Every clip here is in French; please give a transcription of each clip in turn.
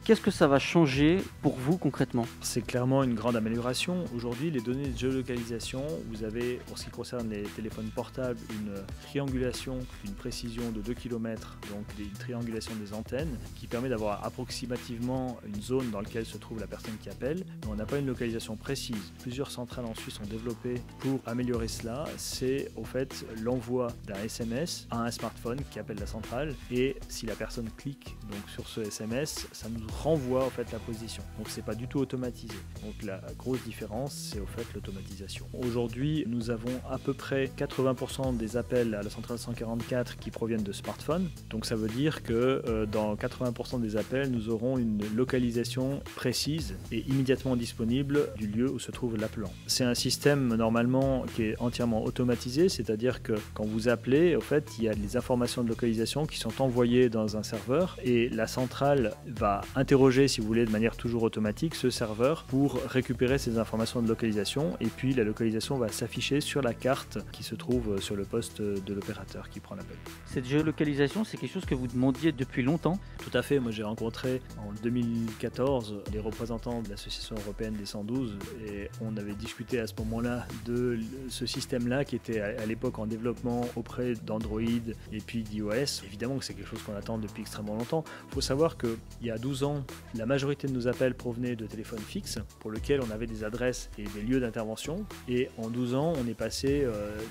Qu'est-ce que ça va changer pour vous concrètement? C'est clairement une grande amélioration. Aujourd'hui, les données de géolocalisation, vous avez, pour ce qui concerne les téléphones portables, une triangulation, une précision de 2 km, donc une triangulation des antennes, qui permet d'avoir approximativement une zone dans laquelle se trouve la personne qui appelle, mais on n'a pas une localisation précise. Plusieurs centrales en Suisse ont développé pour améliorer cela. C'est au fait l'envoi d'un SMS à un smartphone qui appelle la centrale, et si la personne clique donc sur ce SMS, ça nous renvoie au fait la position. Donc c'est pas du tout automatisé. Donc la grosse différence, c'est au fait l'automatisation. Aujourd'hui, nous avons à peu près 80% des appels à la centrale 144 qui proviennent de smartphones. Donc ça veut dire que dans 80% des appels, nous aurons une localisation précise et immédiatement disponible du lieu où se trouve l'appelant. C'est un système normalement qui est entièrement automatisé, c'est-à-dire que quand vous appelez, au fait, il y a les informations de localisation qui sont envoyées dans un serveur et la centrale va interroger, si vous voulez, de manière toujours automatique ce serveur pour récupérer ces informations de localisation, et puis la localisation va s'afficher sur la carte qui se trouve sur le poste de l'opérateur qui prend l'appel. Cette géolocalisation, c'est quelque chose que vous demandiez depuis longtemps? Tout à fait, moi j'ai rencontré en 2014 les représentants de l'association européenne des 112 et on avait discuté à ce moment-là de ce système-là qui était à l'époque en développement auprès d'Android et puis d'iOS. Évidemment que c'est quelque chose qu'on attend depuis extrêmement longtemps. Il faut savoir qu'il y a 12 ans, la majorité de nos appels provenaient de téléphones fixes pour lesquels on avait des adresses et des lieux d'intervention, et en 12 ans on est passé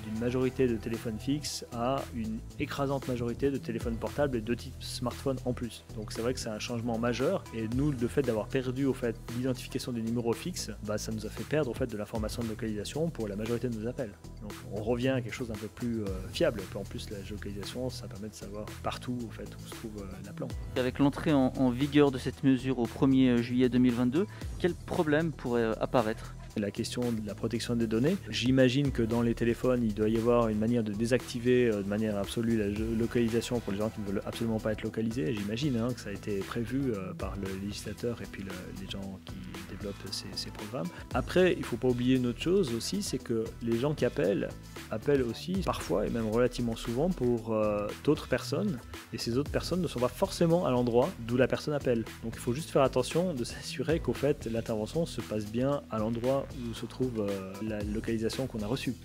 d'une majorité de téléphones fixes à une écrasante majorité de téléphones portables et de type smartphone en plus. Donc c'est vrai que c'est un changement majeur, et nous, le fait d'avoir perdu au fait l'identification des numéros fixes, ça nous a fait perdre au fait de l'information de localisation pour la majorité de nos appels. Donc on revient à quelque chose d'un peu plus fiable. En plus la géolocalisation, ça permet de savoir partout au fait où se trouve l'appelant. Avec l'entrée en vigueur de cette mesure au 1er juillet 2022, quel problème pourrait apparaître? La question de la protection des données. J'imagine que dans les téléphones, il doit y avoir une manière de désactiver de manière absolue la localisation pour les gens qui ne veulent absolument pas être localisés. J'imagine que ça a été prévu par le législateur et puis les gens qui développent ces programmes. Après, il ne faut pas oublier une autre chose aussi, c'est que les gens qui appellent aussi parfois et même relativement souvent pour d'autres personnes, et ces autres personnes ne sont pas forcément à l'endroit d'où la personne appelle. Donc il faut juste faire attention de s'assurer qu'au fait l'intervention se passe bien à l'endroit où se trouve la localisation qu'on a reçue.